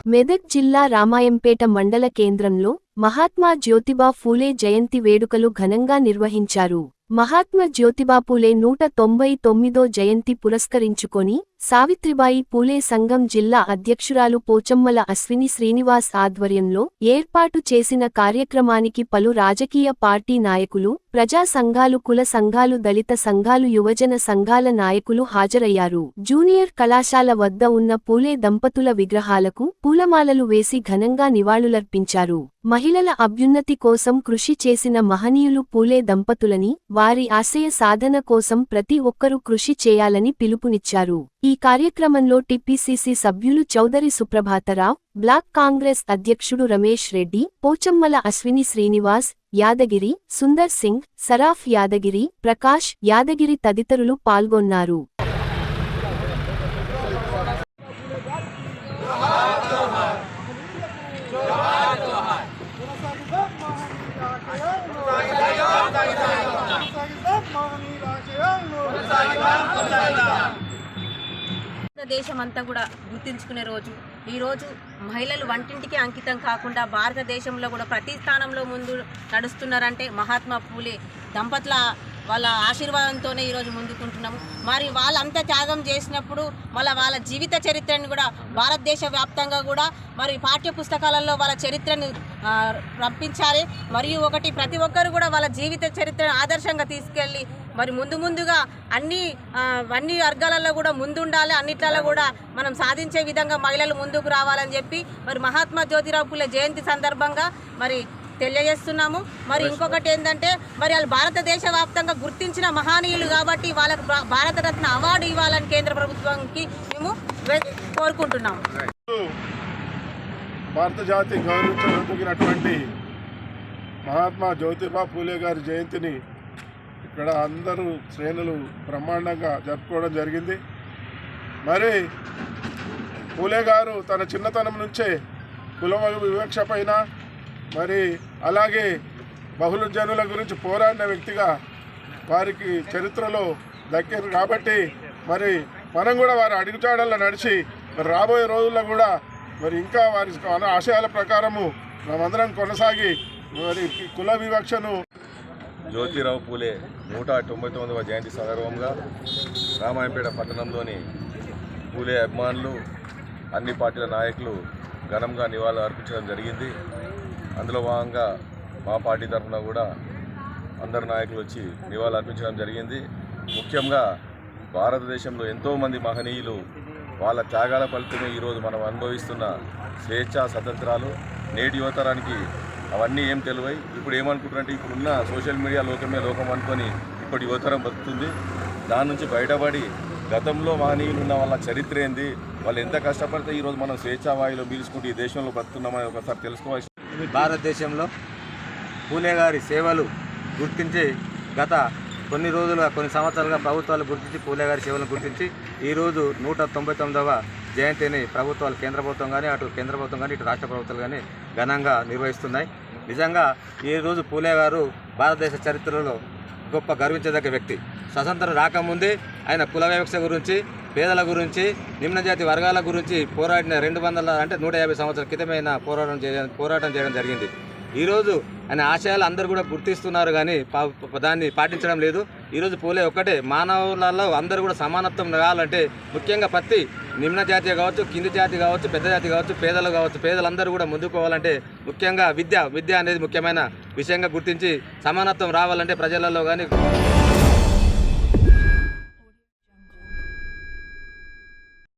మెదక్ జిల్లా రామాయంపేట మండల కేంద్రంలో మహాత్మా జ్యోతిబా ఫూలే జయంతి వేడుకలు ఘనంగా నిర్వహించారు. మహాత్మా జ్యోతిబా ఫూలే 199వ జయంతి పురస్కరించుకొని సావిత్రిబాయి పూలే సంఘం జిల్లా అధ్యక్షురాలు పోచమ్మల అశ్విని శ్రీనివాస్ ఆధ్వర్యంలో ఏర్పాటు చేసిన కార్యక్రమానికి పలు రాజకీయ పార్టీ నాయకులు, ప్రజా సంఘాలు, కుల సంఘాలు, దళిత సంఘాలు, యువజన సంఘాల నాయకులు హాజరయ్యారు. జూనియర్ కళాశాల వద్ద ఉన్న పూలే దంపతుల విగ్రహాలకు పూలమాలలు వేసి ఘనంగా నివాళులర్పించారు. మహిళల అభ్యున్నతి కోసం కృషి చేసిన మహనీయులు పూలే దంపతులని, వారి ఆశయ సాధన కోసం ప్రతి ఒక్కరూ కృషి చేయాలని పిలుపునిచ్చారు. ఈ కార్యక్రమంలో టిపిసిసి సభ్యులు చౌదరి సుప్రభాతరావు, బ్లాక్ కాంగ్రెస్ అధ్యక్షుడు రమేష్ రెడ్డి, పోచమ్మల అశ్విని శ్రీనివాస్ యాదగిరి, సుందర్ సింగ్, సరాఫ్ యాదగిరి, ప్రకాష్ యాదగిరి తదితరులు పాల్గొన్నారు. దేశమంతా కూడా గుర్తించుకునే రోజు ఈరోజు. మహిళలు వంటింటికి అంకితం కాకుండా భారతదేశంలో కూడా ప్రతి స్థానంలో ముందు నడుస్తున్నారంటే మహాత్మా పూలే దంపతుల వాళ్ళ ఆశీర్వాదంతోనే ఈరోజు ముందుకుంటున్నాము. మరి వాళ్ళంతా త్యాగం చేసినప్పుడు వాళ్ళ జీవిత చరిత్రను కూడా భారతదేశ వ్యాప్తంగా కూడా మరి పాఠ్య పుస్తకాలలో వాళ్ళ చరిత్రను రప్పించాలి. మరియు ప్రతి ఒక్కరు కూడా వాళ్ళ జీవిత చరిత్రను ఆదర్శంగా తీసుకెళ్ళి మరి ముందుగా అన్ని వర్గాలలో కూడా ముందుండాలి. అన్నిట్లలో కూడా మనం సాధించే విధంగా మహిళలు ముందుకు రావాలని చెప్పి మరి మహాత్మా జ్యోతిరావు పూలే జయంతి సందర్భంగా మరి తెలియజేస్తున్నాము. మరి ఇంకొకటి ఏంటంటే మరి వాళ్ళు భారతదేశ వ్యాప్తంగా గుర్తించిన మహనీయులు కాబట్టి వాళ్ళకు భారతరత్న అవార్డు ఇవ్వాలని కేంద్ర ప్రభుత్వానికి మేము కోరుకుంటున్నాము. భారత జాతి గౌరవించదగినటువంటి మహాత్మా జ్యోతిబా పూలే గారి జయంతిని ఇక్కడ అందరూ శ్రేణులు బ్రహ్మాండంగా జరుపుకోవడం జరిగింది. మరి పూలే గారు తన చిన్నతనం నుంచే కుల వివక్ష పైన మరి అలాగే బహుజనుల గురించి పోరాడిన వ్యక్తిగా వారికి చరిత్రలో దక్కారు. కాబట్టి మరి మనం కూడా వారి అడుగుజాడల్లో నడిచి మరి రాబోయే రోజుల్లో కూడా మరి ఇంకా వారి ఆశయాల ప్రకారము మనమందరం కొనసాగి మరి కుల వివక్షను జ్యోతిరావు పూలే 199వ జయంతి సందర్భంగా రామాయంపేట పట్టణంలోని పూలే అభిమానులు, అన్ని పార్టీల నాయకులు ఘనంగా నివాళులు అర్పించడం జరిగింది. అందులో భాగంగా మా పార్టీ తరఫున కూడా అందరు నాయకులు వచ్చి నివాళులు అర్పించడం జరిగింది. ముఖ్యంగా భారతదేశంలో ఎంతోమంది మహనీయులు వాళ్ళ త్యాగాల ఫలితమే ఈరోజు మనం అనుభవిస్తున్న స్వేచ్ఛ, స్వతంత్రాలు. నేటి యువతరానికి అవన్నీ ఏం తెలివై ఇప్పుడు ఏమనుకుంటారంటే ఇప్పుడున్న సోషల్ మీడియా లోకమే లోకం అనుకొని ఇప్పుడు యువతరం బతుకుతుంది. దాని నుంచి బయటపడి గతంలో మహనీయులు ఉన్న వాళ్ళ చరిత్ర ఏంది, వాళ్ళు ఎంత కష్టపడితే ఈరోజు మనం స్వేచ్ఛావాయులో పీల్చుకుంటూ ఈ దేశంలో బతుకుతున్నామని ఒకసారి తెలుసుకోవాల్సి. భారతదేశంలో పూలే గారి సేవలు గుర్తించి గత కొన్ని సంవత్సరాలుగా ప్రభుత్వాలు గుర్తించి పూలే గారి సేవలను గుర్తించి ఈరోజు 199వ జయంతిని ప్రభుత్వాలు, కేంద్ర ప్రభుత్వం కానీ అటు కేంద్ర ప్రభుత్వం కానీ ఇటు రాష్ట్ర ప్రభుత్వాలు కానీ ఘనంగా నిర్వహిస్తున్నాయి. నిజంగా ఈరోజు పూలే గారు భారతదేశ చరిత్రలో గొప్ప గర్వించదగ్గ వ్యక్తి. స్వతంత్రం రాకముందే ఆయన కుల వివక్ష గురించి, పేదల గురించి, నిమ్నజాతి వర్గాల గురించి పోరాడిన 150 సంవత్సరాల క్రితమైన పోరాటం చేయడం జరిగింది. ఈరోజు ఆయన ఆశయాలు అందరూ కూడా గుర్తిస్తున్నారు కానీ దాన్ని పాటించడం లేదు. ఈరోజు పూలే ఒక్కటే, మానవులలో అందరూ కూడా సమానత్వం కావాలంటే ముఖ్యంగా ప్రతి నిమ్న జాతి కావచ్చు, కింది జాతి కావచ్చు, పెద్ద జాతి కావచ్చు, పేదలు కావచ్చు, పేదలందరూ కూడా ముందుకు పోవాలంటే ముఖ్యంగా విద్య అనేది ముఖ్యమైన విషయంగా గుర్తించి సమానత్వం రావాలంటే ప్రజలలో కానీ